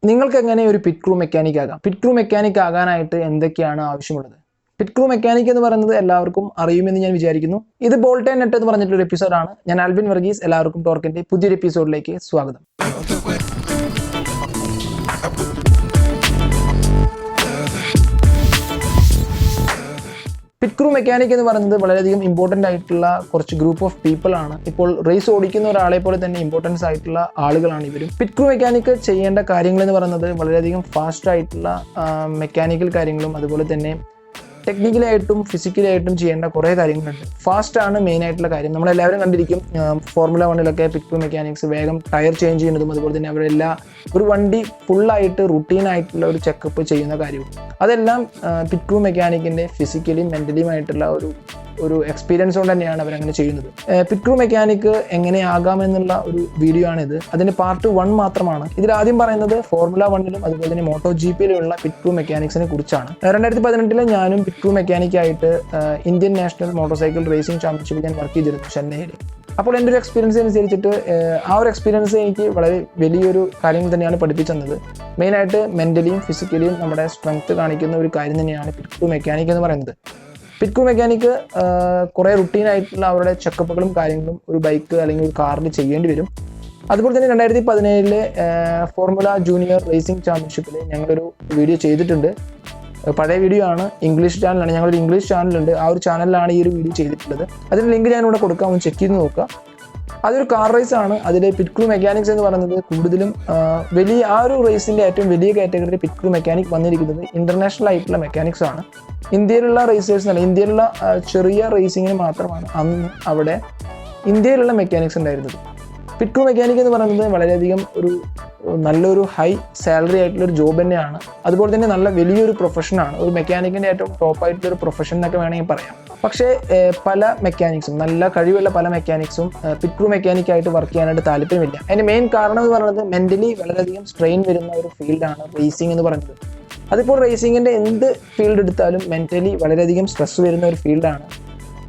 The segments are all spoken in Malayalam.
നിങ്ങൾക്ക് എങ്ങനെ ഒരു പിറ്റ് ക്രൂ മെക്കാനിക് ആകാം? പിറ്റ് ക്രൂ മെക്കാനിക് ആകാനായിട്ട് എന്തൊക്കെയാണ് ആവശ്യമുള്ളത്? പിറ്റ് ക്രൂ മെക്കാനിക് എന്ന് പറയുന്നത് എല്ലാവർക്കും അറിയുമെന്ന് ഞാൻ വിചാരിക്കുന്നു. ഇത് ബോൾട്ട് ആൻഡ് നെറ്റ് എന്ന് പറഞ്ഞിട്ടുള്ള എപ്പിസോഡാണ്. ഞാൻ ആൽവിൻ വർഗീസ്. എല്ലാവർക്കും ടോർക്കിന്റെ പുതിയൊരു എപ്പിസോഡിലേക്ക് സ്വാഗതം. പിറ്റ് ക്രൂ മെക്കാനിക് എന്ന് പറയുന്നത് വളരെയധികം ഇമ്പോർട്ടൻ്റ് ആയിട്ടുള്ള കുറച്ച് ഗ്രൂപ്പ് ഓഫ് പീപ്പിൾ ആണ്. ഇപ്പോൾ റേസ് ഓടിക്കുന്ന ഒരാളെ പോലെ തന്നെ ഇമ്പോർട്ടൻസ് ആയിട്ടുള്ള ആളുകളാണ് ഇവരും. പിറ്റ് ക്രൂ മെക്കാനിക് ചെയ്യേണ്ട കാര്യങ്ങൾ എന്ന് പറയുന്നത് വളരെയധികം ഫാസ്റ്റ് ആയിട്ടുള്ള മെക്കാനിക്കൽ കാര്യങ്ങളും അതുപോലെ തന്നെ ടെക്നിക്കലായിട്ടും ഫിസിക്കലായിട്ടും ചെയ്യേണ്ട കുറേ കാര്യങ്ങളുണ്ട്. ഫാസ്റ്റ് ആണ് മെയിൻ ആയിട്ടുള്ള കാര്യം. നമ്മളെല്ലാവരും കണ്ടിരിക്കും ഫോർമുല 1 പിറ്റ് ക്രൂ മെക്കാനിക്സ് വേഗം ടയർ ചേഞ്ച് ചെയ്യുന്നതും അതുപോലെ തന്നെ അവരെല്ലാം ഒരു വണ്ടി ഫുള്ളായിട്ട് റുട്ടീനായിട്ടുള്ള ഒരു ചെക്കപ്പ് ചെയ്യുന്ന കാര്യവും അതെല്ലാം പിറ്റ് ക്രൂ മെക്കാനിക്കിൻ്റെ ഫിസിക്കലിയും മെൻ്റലിയും ആയിട്ടുള്ള ഒരു എക്സ്പീരിയൻസ് കൊണ്ട് തന്നെയാണ് അവരങ്ങനെ ചെയ്യുന്നത്. പിറ്റ് ക്രൂ മെക്കാനിക്ക് എങ്ങനെ ആകാമെന്നുള്ള ഒരു വീഡിയോ ആണിത്. അതിന് പാർട്ട് 1 മാത്രമാണ്. ഇതിൽ ആദ്യം പറയുന്നത് ഫോർമുല 1 അതുപോലെ തന്നെ മോട്ടോ GP-യിലുള്ള പിറ്റ് ക്രൂ മെക്കാനിക്സിനെ കുറിച്ചാണ്. 2018 ഞാനും പിറ്റ് ക്രൂ മെക്കാനിക്കായിട്ട് Indian national motorcycle racing ചാമ്പ്യൻഷിപ്പിൽ ഞാൻ വർക്ക് ചെയ്തിരുന്നു ചെന്നൈയിൽ. അപ്പോൾ എൻ്റെ ഒരു എക്സ്പീരിയൻസ് അനുസരിച്ചിട്ട് ആ ഒരു എക്സ്പീരിയൻസ് എനിക്ക് വളരെ വലിയൊരു കാര്യങ്ങൾ തന്നെയാണ് പഠിപ്പിച്ചത്. മെയിനായിട്ട് മെൻ്റലിയും ഫിസിക്കലിയും നമ്മുടെ സ്ട്രെങ്ത് കാണിക്കുന്ന ഒരു കാര്യം തന്നെയാണ് പിറ്റ് ക്രൂ മെക്കാനിക് എന്ന് പറയുന്നത്. പിറ്റ് ക്രൂ മെക്കാനിക്ക് കുറേ റുട്ടീനായിട്ടുള്ള അവരുടെ ചെക്കപ്പുകളും കാര്യങ്ങളും ഒരു ബൈക്ക് അല്ലെങ്കിൽ ഒരു കാറിൽ ചെയ്യേണ്ടി വരും. അതുപോലെ തന്നെ 2017 ഫോർമുല ജൂനിയർ റേസിംഗ് ചാമ്പ്യൻഷിപ്പിൽ ഞങ്ങളൊരു വീഡിയോ ചെയ്തിട്ടുണ്ട്. പഴയ വീഡിയോ ആണ്, ഇംഗ്ലീഷ് ചാനലാണ്. ഞങ്ങളൊരു ഇംഗ്ലീഷ് ചാനലുണ്ട്. ആ ഒരു ചാനലിലാണ് ഈ ഒരു വീഡിയോ ചെയ്തിട്ടുള്ളത്. അതിൻ്റെ ലിങ്ക് ഞാനിവിടെ കൊടുക്കാം, ഒന്ന് ചെക്ക് ചെയ്ത് നോക്കുക. അതൊരു കാർ റേസ് ആണ്. അതിൽ പിറ്റ് ക്രൂ മെക്കാനിക്സ് എന്ന് പറയുന്നത് കൂടുതലും വലിയ ആ ഒരു റേസിൻ്റെ ഏറ്റവും വലിയ കാറ്റഗറിയിൽ പിറ്റ് ക്രൂ മെക്കാനിക് വന്നിരിക്കുന്നത് ഇൻ്റർനാഷണൽ ആയിട്ടുള്ള മെക്കാനിക്സ് ആണ്. ഇന്ത്യയിലുള്ള റേസേഴ്സ് അല്ല, ഇന്ത്യയിലുള്ള ചെറിയ റേസിങ്ങിന് മാത്രമാണ് അന്ന് അവിടെ ഇന്ത്യയിലുള്ള മെക്കാനിക്സ് ഉണ്ടായിരുന്നത്. പിറ്റ് ക്രൂ മെക്കാനിക് എന്ന് പറയുന്നത് വളരെയധികം നല്ലൊരു ഹൈ സാലറി ആയിട്ടുള്ള ഒരു ജോബ് തന്നെയാണ്. അതുപോലെ തന്നെ നല്ല വലിയൊരു പ്രൊഫഷനാണ്. ഒരു മെക്കാനിക്കിൻ്റെ ഏറ്റവും ടോപ്പായിട്ടുള്ളൊരു പ്രൊഫഷൻ എന്നൊക്കെ വേണമെങ്കിൽ പറയാം. പക്ഷേ പല മെക്കാനിക്സും, നല്ല കഴിവുള്ള പല മെക്കാനിക്സും പിറ്റ് ക്രൂ മെക്കാനിക്കായിട്ട് വർക്ക് ചെയ്യാനായിട്ട് താല്പര്യമില്ല. അതിൻ്റെ മെയിൻ കാരണം എന്ന് പറയുന്നത് മെൻ്റലി വളരെയധികം സ്ട്രെയിൻ വരുന്ന ഒരു ഫീൽഡാണ് റേസിംഗ് എന്ന് പറയുന്നത്. അതിപ്പോൾ റേസിങ്ങിൻ്റെ എന്ത് ഫീൽഡ് എടുത്താലും മെൻ്റലി വളരെയധികം സ്ട്രെസ് വരുന്ന ഒരു ഫീൽഡാണ്.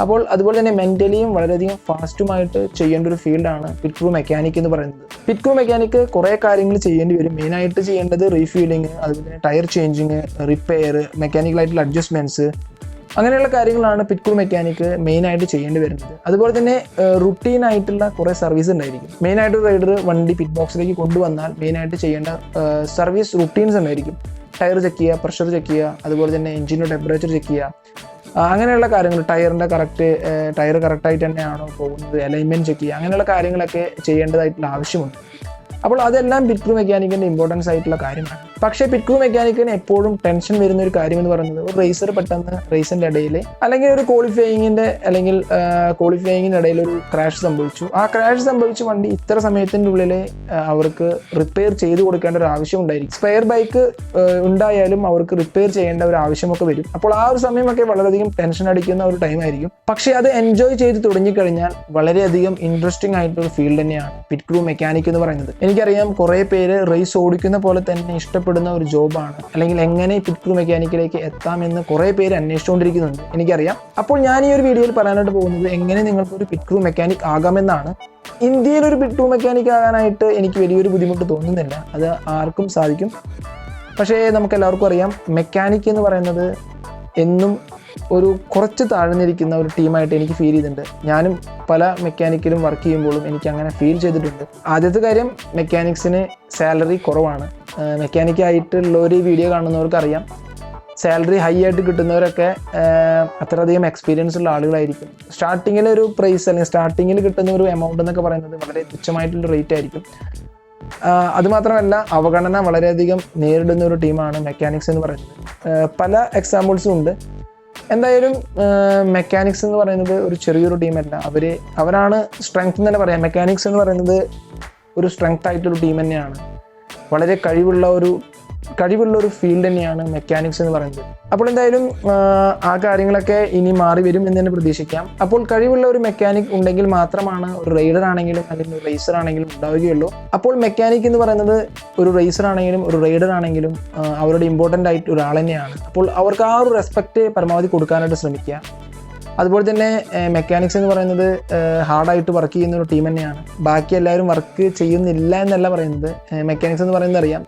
അപ്പോൾ അതുപോലെ തന്നെ മെൻ്റലിയും വളരെയധികം ഫാസ്റ്റുമായിട്ട് ചെയ്യേണ്ട ഒരു ഫീൽഡാണ് പിറ്റ് ക്രൂ മെക്കാനിക് എന്ന് പറയുന്നത്. പിറ്റ് ക്രൂ മെക്കാനിക്ക് കുറേ കാര്യങ്ങൾ ചെയ്യേണ്ടി വരും. മെയിനായിട്ട് ചെയ്യേണ്ടത് റീഫീലിംഗ്, അതുപോലെ തന്നെ ടയർ ചേഞ്ചിങ്, റിപ്പയർ, മെക്കാനിക്കലായിട്ടുള്ള അഡ്ജസ്റ്റ്മെൻറ്റ്സ്, അങ്ങനെയുള്ള കാര്യങ്ങളാണ് പിറ്റ് ക്രൂ മെക്കാനിക്ക് മെയിനായിട്ട് ചെയ്യേണ്ടി വരുന്നത്. അതുപോലെ തന്നെ റുട്ടീനായിട്ടുള്ള കുറേ സർവീസ് ഉണ്ടായിരിക്കും. മെയിനായിട്ട് ഒരു റൈഡർ വണ്ടി പിറ്റ് ബോക്സിലേക്ക് കൊണ്ടുവന്നാൽ മെയിനായിട്ട് ചെയ്യേണ്ട സർവീസ് റുട്ടീൻസ് ഉണ്ടായിരിക്കും. ടയർ ചെക്ക് ചെയ്യുക, പ്രഷർ ചെക്ക് ചെയ്യുക, അതുപോലെ തന്നെ എഞ്ചിൻ്റെ ടെമ്പറേച്ചർ ചെക്ക് ചെയ്യുക, അങ്ങനെയുള്ള കാര്യങ്ങൾ, ടയർ കറക്റ്റായിട്ട് തന്നെയാണോ പോകുന്നത്, അലൈൻമെൻറ്റ് ചെക്ക് ചെയ്യുക, അങ്ങനെയുള്ള കാര്യങ്ങളൊക്കെ ചെയ്യേണ്ടതായിട്ടുള്ള ആവശ്യമുണ്ട്. അപ്പോൾ അതെല്ലാം പിറ്റ് ക്രൂ മെക്കാനിക്കിൻ്റെ ഇമ്പോർട്ടൻസ് ആയിട്ടുള്ള കാര്യമാണ്. പക്ഷേ പിറ്റ് ക്രൂ മെക്കാനിക്കിന് എപ്പോഴും ടെൻഷൻ വരുന്ന ഒരു കാര്യം എന്ന് പറയുന്നത് ഒരു റേസർ പെട്ടെന്ന് റേസിൻ്റെ ഇടയിൽ അല്ലെങ്കിൽ ഒരു ക്വാളിഫയിങ്ങിൻ്റെ ഇടയിൽ ഒരു ക്രാഷ് സംഭവിച്ചു. ആ ക്രാഷ് സംഭവിച്ച വണ്ടി ഇത്ര സമയത്തിൻ്റെ ഉള്ളിൽ അവർക്ക് റിപ്പയർ ചെയ്ത് കൊടുക്കേണ്ട ഒരു ആവശ്യം ഉണ്ടായിരിക്കും. സ്പെയർ ബൈക്ക് ഉണ്ടായാലും അവർക്ക് റിപ്പയർ ചെയ്യേണ്ട ഒരു ആവശ്യമൊക്കെ വരും. അപ്പോൾ ആ ഒരു സമയമൊക്കെ വളരെയധികം ടെൻഷൻ അടിക്കുന്ന ഒരു ടൈമായിരിക്കും. പക്ഷേ അത് എൻജോയ് ചെയ്ത് തുടങ്ങിക്കഴിഞ്ഞാൽ വളരെയധികം ഇൻട്രസ്റ്റിംഗ് ആയിട്ടൊരു ഫീൽഡ് തന്നെയാണ് പിറ്റ് ക്രൂ മെക്കാനിക് എന്ന് പറയുന്നത്. എനിക്കറിയാം കുറേ പേര് റേസ് ഓടിക്കുന്ന പോലെ തന്നെ ഇഷ്ടപ്പെടുന്ന ഒരു ജോബാണ്, അല്ലെങ്കിൽ എങ്ങനെ പിറ്റ് ക്രൂ മെക്കാനിക്കിലേക്ക് എത്താമെന്ന് കുറേ പേര് അന്വേഷിച്ചുകൊണ്ടിരിക്കുന്നുണ്ട്, എനിക്കറിയാം. അപ്പോൾ ഞാൻ ഈ ഒരു വീഡിയോയിൽ പറയാനായിട്ട് പോകുന്നത് എങ്ങനെ നിങ്ങൾക്കൊരു പിറ്റ് ക്രൂ മെക്കാനിക് ആകാമെന്നാണ്. ഇന്ത്യയിൽ ഒരു പിറ്റ് ക്രൂ മെക്കാനിക് ആകാനായിട്ട് എനിക്ക് വലിയൊരു ബുദ്ധിമുട്ട് തോന്നുന്നില്ല. അത് ആർക്കും സാധിക്കും. പക്ഷേ നമുക്കെല്ലാവർക്കും അറിയാം മെക്കാനിക് എന്ന് പറയുന്നത് എന്നും ഒരു കുറച്ച് താഴ്ന്നിരിക്കുന്ന ഒരു ടീമായിട്ട് എനിക്ക് ഫീൽ ചെയ്തിട്ടുണ്ട്. ഞാനും പല മെക്കാനിക്കിലും വർക്ക് ചെയ്യുമ്പോഴും എനിക്ക് അങ്ങനെ ഫീൽ ചെയ്തിട്ടുണ്ട്. ആദ്യത്തെ കാര്യം, മെക്കാനിക്സിന് സാലറി കുറവാണ്. മെക്കാനിക്കായിട്ടുള്ള ഒരു വീഡിയോ കാണുന്നവർക്കറിയാം സാലറി ഹൈ ആയിട്ട് കിട്ടുന്നവരൊക്കെ അത്രയധികം എക്സ്പീരിയൻസ് ഉള്ള ആളുകളായിരിക്കും. സ്റ്റാർട്ടിങ്ങിൽ ഒരു പ്രൈസ് അല്ലെങ്കിൽ സ്റ്റാർട്ടിങ്ങിൽ കിട്ടുന്ന ഒരു എമൗണ്ട് എന്നൊക്കെ പറയുന്നത് വളരെ തുച്ഛമായിട്ടുള്ള റേറ്റ് ആയിരിക്കും. അതുമാത്രമല്ല അവഗണന വളരെയധികം നേരിടുന്ന ഒരു ടീമാണ് മെക്കാനിക്സ് എന്ന് പറയുന്നത്. പല എക്സാമ്പിൾസും ഉണ്ട്. എന്തായാലും മെക്കാനിക്സ് എന്ന് പറയുന്നത് ഒരു ചെറിയൊരു ടീമല്ല. അവരാണ് സ്ട്രെങ്ത് എന്ന് തന്നെ പറയാം. മെക്കാനിക്സ് എന്ന് പറയുന്നത് ഒരു സ്ട്രെങ്ത് ആയിട്ടൊരു ടീം തന്നെയാണ്. വളരെ കഴിവുള്ള ഒരു ഫീൽഡ് തന്നെയാണ് മെക്കാനിക്സ് എന്ന് പറയുന്നത്. അപ്പോൾ എന്തായാലും ആ കാര്യങ്ങളൊക്കെ ഇനി മാറി വരും എന്ന് തന്നെ പ്രതീക്ഷിക്കാം. അപ്പോൾ കഴിവുള്ള ഒരു മെക്കാനിക് ഉണ്ടെങ്കിൽ മാത്രമാണ് ഒരു റൈഡർ ആണെങ്കിലും അല്ലെങ്കിൽ ഒരു റേസർ ആണെങ്കിലും ഉണ്ടാവുകയുള്ളൂ. അപ്പോൾ മെക്കാനിക് എന്ന് പറയുന്നത് ഒരു റേസർ ആണെങ്കിലും ഒരു റൈഡർ ആണെങ്കിലും അവരുടെ ഇമ്പോർട്ടൻ്റ് ആയിട്ട് ഒരാൾ തന്നെയാണ്. അപ്പോൾ അവർക്ക് ആ ഒരു റെസ്പെക്റ്റ് പരമാവധി കൊടുക്കാനായിട്ട് ശ്രമിക്കുക. അതുപോലെ തന്നെ മെക്കാനിക്സ് എന്ന് പറയുന്നത് ഹാർഡായിട്ട് വർക്ക് ചെയ്യുന്ന ഒരു ടീം തന്നെയാണ്. ബാക്കി എല്ലാവരും വർക്ക് ചെയ്യുന്നില്ല എന്നല്ല പറയുന്നത്. മെക്കാനിക്സ് എന്ന് പറയുന്നത് അറിയാം,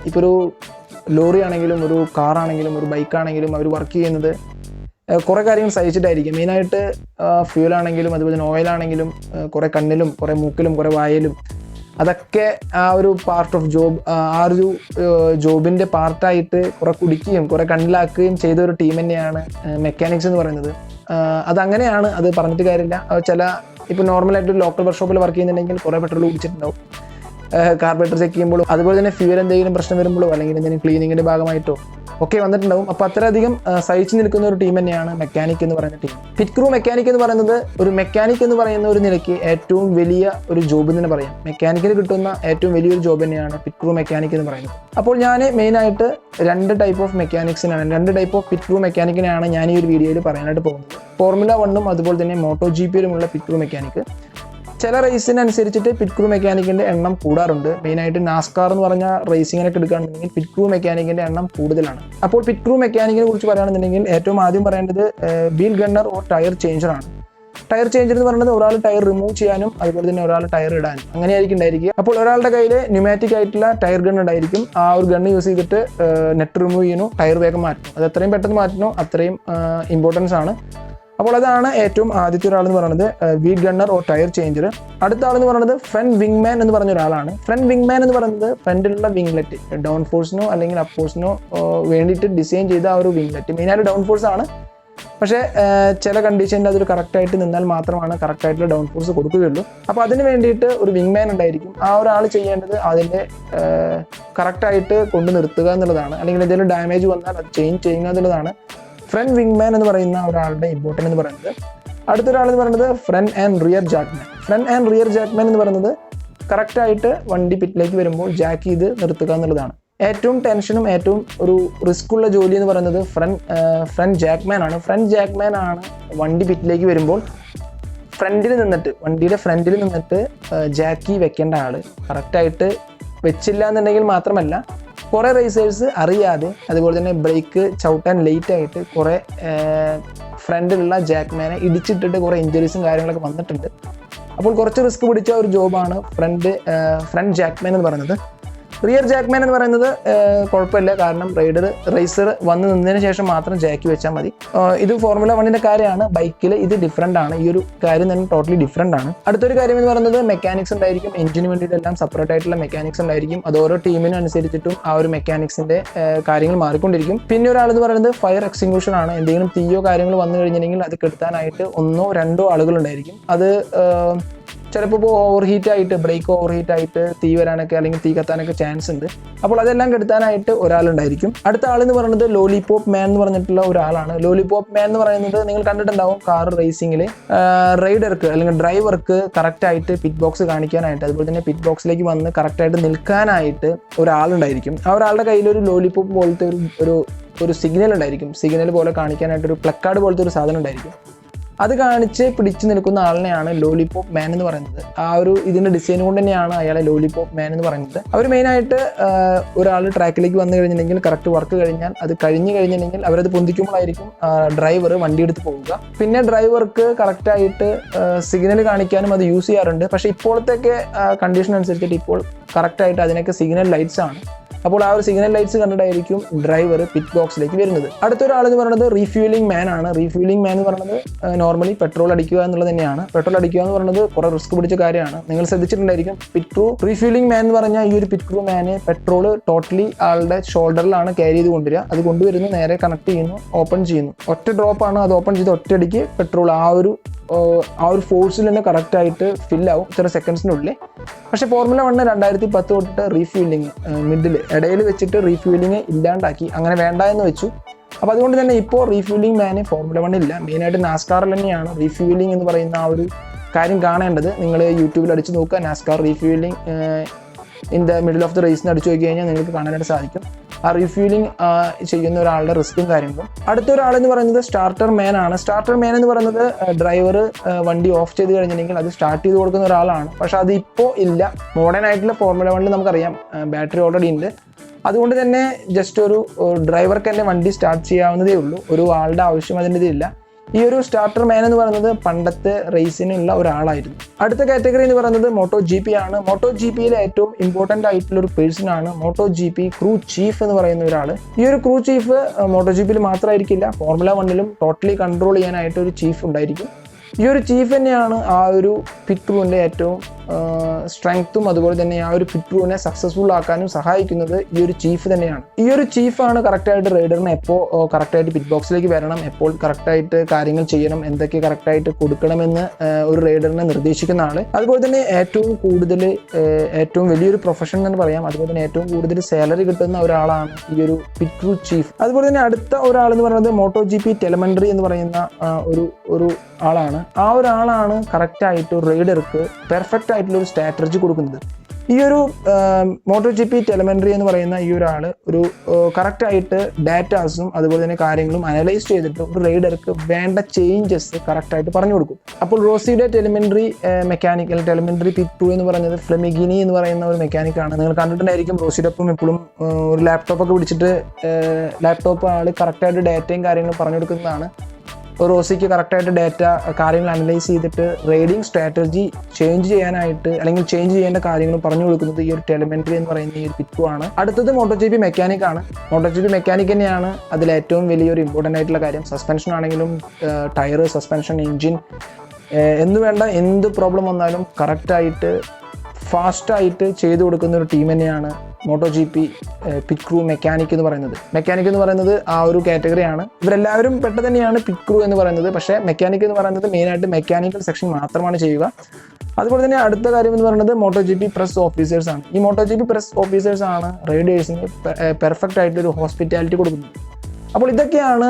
ഇപ്പോൾ ഒരു ലോറി ആണെങ്കിലും ഒരു കാറാണെങ്കിലും ഒരു ബൈക്കാണെങ്കിലും അവർ വർക്ക് ചെയ്യുന്നത് കുറേ കാര്യങ്ങൾ സഹിച്ചിട്ടായിരിക്കും. മെയിനായിട്ട് ഫ്യൂലാണെങ്കിലും അതുപോലെ തന്നെ ഓയിലാണെങ്കിലും കുറേ കണ്ണിലും കുറേ മൂക്കിലും കുറേ വായലും അതൊക്കെ ആ ഒരു പാർട്ട് ഓഫ് ജോബ്, ആ ഒരു ജോബിൻ്റെ പാർട്ടായിട്ട് കുറേ കുടിക്കുകയും കുറേ കണ്ണിലാക്കുകയും ചെയ്ത ഒരു ടീം തന്നെയാണ് മെക്കാനിക്സ് എന്ന് പറയുന്നത്. അതങ്ങനെയാണ്, അത് പറഞ്ഞിട്ട് കാര്യമില്ല. ചില ഇപ്പോൾ നോർമലായിട്ട് ഒരു ലോക്കൽ വർക്ക്ഷോപ്പിൽ വർക്ക് ചെയ്യുന്നുണ്ടെങ്കിൽ കുറേ പെട്രോൾ കുടിച്ചിട്ടുണ്ടാവും, കാർബറേറ്റർ ചെക്ക് ചെയ്യുമ്പോഴും അതുപോലെ തന്നെ ഫ്യൂൽ എന്തെങ്കിലും പ്രശ്നം വരുമ്പോഴോ അല്ലെങ്കിൽ എന്തെങ്കിലും ക്ലീനിങ്ങിൻ്റെ ഭാഗമായിട്ടോ ഒക്കെ വന്നിട്ടുണ്ടാവും. അപ്പോൾ അത്രയധികം സഹിച്ചു നിൽക്കുന്ന ഒരു ടീം തന്നെയാണ് മെക്കാനിക് എന്ന് പറയുന്ന ടീം. പിറ്റ് ക്രൂ മെക്കാനിക് എന്ന് പറയുന്നത് ഒരു മെക്കാനിക് എന്ന് പറയുന്ന ഒരു നിലയ്ക്ക് ഏറ്റവും വലിയ ഒരു ജോബ് എന്ന് തന്നെ പറയാം. മെക്കാനിക്കിന് കിട്ടുന്ന ഏറ്റവും വലിയൊരു ജോബ് തന്നെയാണ് പിറ്റ് ക്രൂ മെക്കാനിക് എന്ന് പറയുന്നത്. അപ്പോൾ ഞാൻ മെയിനായിട്ട് രണ്ട് ടൈപ്പ് ഓഫ് പിറ്റ് ക്രൂ മെക്കാനിക്കിനാണ് ഞാൻ ഈ ഒരു വീഡിയോയിൽ പറയാനായിട്ട് പോകുന്നത്. ഫോർമുല 1 അതുപോലെ തന്നെ മോട്ടോ GPയിലുമുള്ള പിറ്റ് ക്രൂ മെക്കാനിക്. ചില റേസിനനുസരിച്ചിട്ട് പിറ്റ് ക്രൂ മെക്കാനിക്കിൻ്റെ എണ്ണം കൂടാറുണ്ട്. മെയിനായിട്ട് നാസ്കാർ എന്ന് പറഞ്ഞ റേസിങ്ങിനൊക്കെ എടുക്കുകയാണെന്നുണ്ടെങ്കിൽ പിറ്റ് ക്രൂ മെക്കാനിക്കിൻ്റെ എണ്ണം കൂടുതലാണ്. അപ്പോൾ പിറ്റ് ക്രൂ മെക്കാനിക്കിനെ കുറിച്ച് പറയുകയാണെന്നുണ്ടെങ്കിൽ ഏറ്റവും ആദ്യം പറയേണ്ടത് വീൽ ഗണ്ണർ ഓർ ടയർ ചേഞ്ചറാണ്. ടയർ ചേഞ്ചർ എന്ന് പറയുന്നത് ഒരാൾ ടയർ റിമൂവ് ചെയ്യാനും അതുപോലെ തന്നെ ഒരാൾ ടയർ ഇടാനും അങ്ങനെയായിരിക്കും ഉണ്ടായിരിക്കുക. അപ്പോൾ ഒരാളുടെ കയ്യിൽ ന്യൂമാറ്റിക് ആയിട്ടുള്ള ടയർ ഗൺ ഉണ്ടായിരിക്കും. ആ ഒരു ഗണ്ണ് യൂസ് ചെയ്തിട്ട് നെറ്റ് റിമൂവ് ചെയ്യുന്നു, ടയർ വേഗം മാറ്റുന്നു. അത് എത്രയും പെട്ടെന്ന് മാറ്റുന്നു അത്രയും ഇമ്പോർട്ടൻസ് ആണ്. അപ്പോൾ അതാണ് ഏറ്റവും ആദ്യത്തെ ഒരാളെന്ന് പറയുന്നത് wheel gunner or tyre changer. അടുത്ത ആളെന്ന് പറയുന്നത് ഫ്രണ്ട് വിങ്മാൻ എന്ന് പറഞ്ഞ ഒരാളാണ്. ഫ്രണ്ട് വിങ്മാൻ എന്ന് പറയുന്നത് ഫ്രണ്ടിലുള്ള വിംഗ്ലെറ്റ്, ഡൗൺ ഫോഴ്സിനോ അല്ലെങ്കിൽ അപ്പ് ഫോഴ്സിനോ വേണ്ടിയിട്ട് ഡിസൈൻ ചെയ്ത ആ ഒരു വിംഗ്ലെറ്റ്. മെയിനായിട്ട് ഡൗൺ ഫോഴ്സ് ആണ്, പക്ഷേ ചില കണ്ടീഷനിൽ അതൊരു കറക്റ്റായിട്ട് നിന്നാൽ മാത്രമാണ് കറക്റ്റായിട്ടുള്ള ഡൗൺ ഫോഴ്സ് കൊടുക്കുകയുള്ളൂ. അപ്പോൾ അതിന് വേണ്ടിയിട്ട് ഒരു വിങ്മാൻ ഉണ്ടായിരിക്കും. ആ ഒരാൾ ചെയ്യേണ്ടത് അതിൻ്റെ കറക്റ്റായിട്ട് കൊണ്ട് നിർത്തുക എന്നുള്ളതാണ്, അല്ലെങ്കിൽ എന്തെങ്കിലും ഡാമേജ് വന്നാൽ അത് ചേഞ്ച് ചെയ്യുക എന്നുള്ളതാണ് ഫ്രണ്ട് വിങ്മാൻ എന്ന് പറയുന്ന ഒരാളുടെ ഇമ്പോർട്ടൻ്റ് എന്ന് പറയുന്നത്. അടുത്തൊരാളെന്ന് പറയുന്നത് ഫ്രണ്ട് ആൻഡ് റിയർ ജാക്ക്മാൻ എന്ന് പറയുന്നത് കറക്റ്റായിട്ട് വണ്ടി പിറ്റിലേക്ക് വരുമ്പോൾ ജാക്ക് ചെയ്ത് നിർത്തുക എന്നുള്ളതാണ്. ഏറ്റവും ടെൻഷനും ഏറ്റവും ഒരു റിസ്ക് ഉള്ള ജോലി എന്ന് പറയുന്നത് ഫ്രണ്ട് ജാക്ക്മാൻ ആണ്. ഫ്രണ്ട് ജാക്ക്മാൻ ആണ് വണ്ടി പിറ്റിലേക്ക് വരുമ്പോൾ വണ്ടിയുടെ ഫ്രണ്ടിൽ നിന്നിട്ട് ജാക്കി വെക്കേണ്ട ആൾ. കറക്റ്റായിട്ട് വെച്ചില്ല എന്നുണ്ടെങ്കിൽ മാത്രമല്ല കുറേ റേസേഴ്സ് അറിയാതെ അതുപോലെ തന്നെ ബ്രേക്ക് ചവിട്ടാൻ ലേറ്റ് ആയിട്ട് കുറേ ഫ്രണ്ടിലുള്ള ജാക്ക്മാനെ ഇടിച്ചിട്ടിട്ട് കുറേ ഇഞ്ചുറീസും കാര്യങ്ങളൊക്കെ വന്നിട്ടുണ്ട്. അപ്പോൾ കുറച്ച് റിസ്ക് പിടിച്ച ഒരു ജോബാണ് ഫ്രണ്ട് ജാക്ക്മാൻ എന്ന് പറയുന്നത്. റിയർ ജാക്ക്മാൻ എന്ന് പറയുന്നത് കുഴപ്പമില്ല, കാരണം റേസർ വന്ന് നിന്നതിന് ശേഷം മാത്രം ജാക്കി വെച്ചാൽ മതി. ഇത് ഫോർമുല 1ന്റെ കാര്യമാണ്. ബൈക്കിൽ ഇത് ഡിഫറെൻ്റ് ആണ്, ഈ ഒരു കാര്യം തന്നെ ടോട്ടലി ഡിഫറെൻ്റ് ആണ്. അടുത്തൊരു കാര്യം എന്ന് പറയുന്നത് മെക്കാനിക്സ് ഉണ്ടായിരിക്കും. എഞ്ചിന് വേണ്ടിയിട്ടെല്ലാം സെപ്പറേറ്റ് ആയിട്ടുള്ള മെക്കാനിക്സ് ഉണ്ടായിരിക്കും. അത് ഓരോ ടീമിനും അനുസരിച്ചിട്ടും ആ ഒരു മെക്കാനിക്സിന്റെ കാര്യങ്ങൾ മാറിക്കൊണ്ടിരിക്കും. പിന്നെ ഒരാളെന്ന് പറയുന്നത് ഫയർ എക്സ്റ്റിംഗ്വിഷർ ആണ്. എന്തെങ്കിലും തീയോ കാര്യങ്ങൾ വന്നു കഴിഞ്ഞിട്ടുണ്ടെങ്കിൽ അത് കെടുത്താനായിട്ട് 1-2 ആളുകൾ ഉണ്ടായിരിക്കും. അത് ചിലപ്പോൾ ബ്രേക്ക് ഓവർ ഹീറ്റ് ആയിട്ട് തീ വരാനൊക്കെ അല്ലെങ്കിൽ തീ കത്താനൊക്കെ ചാൻസ് ഉണ്ട്. അപ്പോൾ അതെല്ലാം കെടുത്താനായിട്ട് ഒരാളുണ്ടായിരിക്കും. അടുത്ത ആളെന്ന് പറയുന്നത് ലോലിപോപ്പ് മാൻ എന്ന് പറഞ്ഞിട്ടുള്ള ഒരാളാണ്. ലോലിപോപ്പ് മാൻ എന്ന് പറയുന്നത് നിങ്ങൾ കണ്ടിട്ടുണ്ടാവും, കാർ റേസിംഗിൽ റൈഡർക്ക് അല്ലെങ്കിൽ ഡ്രൈവർക്ക് കറക്റ്റായിട്ട് പിറ്റ് ബോക്സ് കാണിക്കാനായിട്ട് അതുപോലെ തന്നെ പിറ്റ് ബോക്സിലേക്ക് വന്ന് കറക്റ്റായിട്ട് നിൽക്കാനായിട്ട് ഒരാളുണ്ടായിരിക്കും. ആ ഒരാളുടെ കയ്യിൽ ഒരു ലോലിപോപ്പ് പോലത്തെ ഒരു സിഗ്നൽ ഉണ്ടായിരിക്കും. സിഗ്നൽ പോലെ കാണിക്കാനായിട്ട് ഒരു പ്ലക്കാർഡ് പോലത്തെ ഒരു സാധനം ഉണ്ടായിരിക്കും. അത് കാണിച്ച് പിടിച്ചു നിൽക്കുന്ന ആളിനെയാണ് ലോലിപോപ്പ് മാൻ എന്ന് പറയുന്നത്. ആ ഒരു ഇതിന്റെ ഡിസൈൻ കൊണ്ട് തന്നെയാണ് അയാളെ ലോലിപോപ്പ് മാൻ എന്ന് പറയുന്നത്. അവർ മെയിനായിട്ട് ഒരാൾ ട്രാക്കിലേക്ക് വന്നു കഴിഞ്ഞിട്ടുണ്ടെങ്കിൽ കറക്റ്റ് വർക്ക് കഴിഞ്ഞാൽ അത് കഴിഞ്ഞിട്ടുണ്ടെങ്കിൽ അവരത് പൊന്തിക്കുമ്പോഴായിരിക്കും ഡ്രൈവർ വണ്ടി എടുത്ത് പോവുക. പിന്നെ ഡ്രൈവർക്ക് കറക്റ്റായിട്ട് സിഗ്നൽ കാണിക്കാനും അത് യൂസ് ചെയ്യാറുണ്ട്. പക്ഷേ ഇപ്പോഴത്തെയൊക്കെ കണ്ടീഷൻ അനുസരിച്ചിട്ട് ഇപ്പോൾ കറക്റ്റായിട്ട് അതിനൊക്കെ സിഗ്നൽ ലൈറ്റ്സ് ആണ്. അപ്പോൾ ആ ഒരു സിഗ്നൽ ലൈറ്റ്സ് കണ്ടിട്ടായിരിക്കും ഡ്രൈവർ പിറ്റ് ബോക്സിലേക്ക് വരുന്നത്. അടുത്തൊരാളെന്ന് പറയുന്നത് റീഫ്യൂലിംഗ് മാൻ ആണ്. റീഫ്യൂലിംഗ് മാൻ എന്ന് പറയുന്നത് നോർമലി പെട്രോൾ അടിക്കുക എന്നുള്ളത് തന്നെയാണ്. പെട്രോൾ അടിക്കുക എന്ന് പറയുന്നത് കുറേ റിസ്ക് പിടിച്ച കാര്യമാണ്. നിങ്ങൾ ശ്രദ്ധിച്ചിട്ടുണ്ടായിരിക്കും, പിറ്റ് ക്രൂ റീഫ്യൂലിംഗ് മാൻ എന്ന് പറഞ്ഞാൽ ഈ ഒരു പിറ്റ് ക്രൂ മാന് പെട്രോൾ ടോട്ടലി ആളുടെ ഷോൾഡറിലാണ് ക്യാരി ചെയ്ത് കൊണ്ടുവരിക. അത് കൊണ്ടുവരുന്നു, നേരെ കണക്ട് ചെയ്യുന്നു, ഓപ്പൺ ചെയ്യുന്നു. ഒറ്റ ഡ്രോപ്പാണ്, അത് ഓപ്പൺ ചെയ്ത് ഒറ്റയടിക്ക് പെട്രോൾ ആ ഒരു ഫോഴ്സിൽ തന്നെ കറക്റ്റായിട്ട് ഫില്ലാവും ഇത്ര സെക്കൻഡ്സിനുള്ളിൽ. പക്ഷേ ഫോർമുല 1 2010 തൊട്ടിട്ട് റീഫ്യൂലിംഗ് ഇടയിൽ വെച്ചിട്ട് റീഫ്യൂലിംഗ് ഇല്ലാണ്ടാക്കി, അങ്ങനെ വേണ്ട എന്ന് വെച്ചു. അപ്പോൾ അതുകൊണ്ട് തന്നെ ഇപ്പോൾ റീഫ്യൂലിംഗ് മാന് ഫോർമുല 1 ഇല്ല. മെയിനായിട്ട് നാസ്കാറിൽ തന്നെയാണ് റീഫ്യൂലിംഗ് എന്ന് പറയുന്ന ആ ഒരു കാര്യം കാണേണ്ടത്. നിങ്ങൾ യൂട്യൂബിൽ അടിച്ച് നോക്കുക, NASCAR refuelling in the middle of the റേസിന് അടിച്ചു നോക്കി കഴിഞ്ഞാൽ നിങ്ങൾക്ക് കാണാനായിട്ട് സാധിക്കും ആ റീഫ്യൂലിംഗ് ചെയ്യുന്ന ഒരാളുടെ റിസ്ക്കും കാര്യങ്ങളും. അടുത്തൊരാളെന്ന് പറയുന്നത് സ്റ്റാർട്ടർ മാൻ ആണ്. സ്റ്റാർട്ടർ മാൻ എന്ന് പറയുന്നത് ഡ്രൈവർ വണ്ടി ഓഫ് ചെയ്ത് കഴിഞ്ഞിട്ടുണ്ടെങ്കിൽ അത് സ്റ്റാർട്ട് ചെയ്ത് കൊടുക്കുന്ന ഒരാളാണ്. പക്ഷെ അത് ഇപ്പോൾ ഇല്ല. മോഡേൺ ആയിട്ടുള്ള ഫോർമുല 1 നമുക്കറിയാം ബാറ്ററി ഓൾറെഡി ഉണ്ട്. അതുകൊണ്ട് തന്നെ ജസ്റ്റ് ഒരു ഡ്രൈവർക്ക് തന്നെ വണ്ടി സ്റ്റാർട്ട് ചെയ്യാവുന്നതേ ഉള്ളൂ. ഒരു ആളുടെ ആവശ്യം അതിൻ്റെ ഇതില്ല. ഈ ഒരു സ്റ്റാർട്ടർ മാൻ എന്ന് പറയുന്നത് പണ്ടത്തെ റേസിനുള്ള ഒരാളായിരുന്നു. അടുത്ത കാറ്റഗറി എന്ന് പറയുന്നത് മോട്ടോ ജി പി ആണ്. മോട്ടോ ജി പിയിലെ ഏറ്റവും ഇമ്പോർട്ടൻ്റ് ആയിട്ടുള്ള ഒരു പേഴ്സൺ ആണ് motto G P crew chief എന്ന് പറയുന്ന ഒരാൾ. ഈ ഒരു ക്രൂ ചീഫ് മോട്ടോ ജി പിയിൽ മാത്രമായിരിക്കില്ല, ഫോർമുല 1ലും ടോട്ടലി കൺട്രോൾ ചെയ്യാനായിട്ട് ഒരു ചീഫ് ഉണ്ടായിരിക്കും. ഈ ഒരു ചീഫ് തന്നെയാണ് ആ ഒരു പിറ്റ് ക്രൂവിൻ്റെ ഏറ്റവും സ്ട്രെങ്ത്തും അതുപോലെ തന്നെ ആ ഒരു പിറ്റ് ക്രൂവിനെ സക്സസ്ഫുൾ ആക്കാനും സഹായിക്കുന്നത് ഈ ഒരു ചീഫ് തന്നെയാണ്. ഈ ഒരു ചീഫാണ് കറക്റ്റായിട്ട് റൈഡറിനെ എപ്പോൾ കറക്റ്റായിട്ട് പിറ്റ് ബോക്സിലേക്ക് വരണം, എപ്പോൾ കറക്റ്റായിട്ട് കാര്യങ്ങൾ ചെയ്യണം, എന്തൊക്കെ കറക്റ്റായിട്ട് കൊടുക്കണമെന്ന് ഒരു റൈഡറിനെ നിർദ്ദേശിക്കുന്ന ആൾ. അതുപോലെ തന്നെ ഏറ്റവും വലിയൊരു പ്രൊഫഷൻ എന്ന് പറയാം, അതുപോലെ തന്നെ ഏറ്റവും കൂടുതൽ സാലറി കിട്ടുന്ന ഒരാളാണ് ഈ ഒരു പിറ്റ് ക്രൂ ചീഫ്. അതുപോലെ തന്നെ അടുത്ത ഒരാൾ എന്ന് പറയുന്നത് മോട്ടോ ജി പി ടെലമെൻട്രി എന്ന് പറയുന്ന ഒരു ആളാണ്. ആ ഒരാളാണ് കറക്റ്റായിട്ട് റൈഡർക്ക് പെർഫെക്റ്റ് ആയിട്ടുള്ള ഒരു സ്ട്രാറ്റജി കൊടുക്കുന്നത്. ഈ ഒരു മോട്ടോ ജി പി ടെലമെൻട്രി എന്ന് പറയുന്ന ഈ ഒരാൾ ഒരു കറക്റ്റായിട്ട് ഡാറ്റാസും അതുപോലെ തന്നെ കാര്യങ്ങളും അനലൈസ് ചെയ്തിട്ട് ഒരു റൈഡർക്ക് വേണ്ട ചേഞ്ചസ് കറക്റ്റായിട്ട് പറഞ്ഞു കൊടുക്കും. അപ്പോൾ റോസിയുടെ ടെലിമെൻട്രി പിറ്റ് ക്രൂ എന്ന് പറയുന്നത് ഫ്ലെമിഗിനി എന്ന് പറയുന്ന ഒരു മെക്കാനിക്കാണ്. നിങ്ങൾ കണ്ടിട്ടുണ്ടായിരിക്കും റോസിയുടെ ഒപ്പം എപ്പോഴും ഒരു ലാപ്ടോപ്പൊക്കെ പിടിച്ചിട്ട് ലാപ്ടോപ്പ് ആൾ കറക്റ്റായിട്ട് ഡാറ്റയും കാര്യങ്ങളും പറഞ്ഞു കൊടുക്കുന്നതാണ്. റോസിക്ക് കറക്റ്റായിട്ട് ഡാറ്റ കാര്യങ്ങൾ അനലൈസ് ചെയ്തിട്ട് റൈഡിങ് സ്ട്രാറ്റജി ചേഞ്ച് ചെയ്യാനായിട്ട് അല്ലെങ്കിൽ ചേഞ്ച് ചെയ്യേണ്ട കാര്യങ്ങൾ പറഞ്ഞു കൊടുക്കുന്നത് ഈ ഒരു ടെലിമെൻട്രി എന്ന് പറയുന്ന ഈ ഒരു പിറ്റ് ക്രൂ ആണ്. അടുത്തത് മോട്ടോ ജി പി മെക്കാനിക് ആണ്. മോട്ടോ ജി പി മെക്കാനിക് തന്നെയാണ് അതിൽ ഏറ്റവും വലിയൊരു ഇമ്പോർട്ടൻ്റ് ആയിട്ടുള്ള കാര്യം. സസ്പെൻഷൻ ആണെങ്കിലും ടയർ, സസ്പെൻഷൻ, എൻജിൻ എന്ന് വേണ്ട എന്ത് പ്രോബ്ലം വന്നാലും കറക്റ്റായിട്ട് ഫാസ്റ്റായിട്ട് ചെയ്തു കൊടുക്കുന്ന ഒരു ടീം തന്നെയാണ് Moto G P pit crew mechanic എന്ന് പറയുന്നത് ആ ഒരു കാറ്റഗറിയാണ്. ഇവരെല്ലാവരും പെട്ട തന്നെയാണ് പിറ്റ് ക്രൂ എന്ന് പറയുന്നത്. പക്ഷേ മെക്കാനിക് എന്ന് പറയുന്നത് മെയിനായിട്ട് മെക്കാനിക്കൽ സെക്ഷൻ മാത്രമാണ് ചെയ്യുക. അതുപോലെ തന്നെ അടുത്ത കാര്യം എന്ന് പറയുന്നത് motto G P press officers ആണ്. ഈ motto G P press officers ആണ് റൈഡേഴ്സിന് പെർഫെക്റ്റ് ആയിട്ട് ഒരു ഹോസ്പിറ്റാലിറ്റി കൊടുക്കുന്നത്. അപ്പോൾ ഇതൊക്കെയാണ്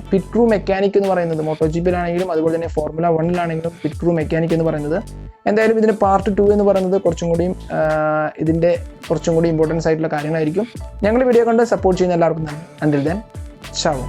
പിറ്റ് ക്രൂ മെക്കാനിക് എന്ന് പറയുന്നത്. മോട്ടോ ജി പിയിലാണെങ്കിലും അതുപോലെ തന്നെ ഫോർമുല 1ലാണെങ്കിലും പിറ്റ് ക്രൂ മെക്കാനിക് എന്ന് പറയുന്നത്. എന്തായാലും ഇതിൻ്റെ പാർട്ട് 2 എന്ന് പറയുന്നത് കുറച്ചും കൂടി ഇമ്പോർട്ടൻസ് ആയിട്ടുള്ള കാര്യങ്ങളായിരിക്കും. ഞങ്ങൾ വീഡിയോ കണ്ട് സപ്പോർട്ട് ചെയ്യുന്ന എല്ലാവർക്കും നന്ദി. അണ്ടിൽ ദെൻ, ചാവോ.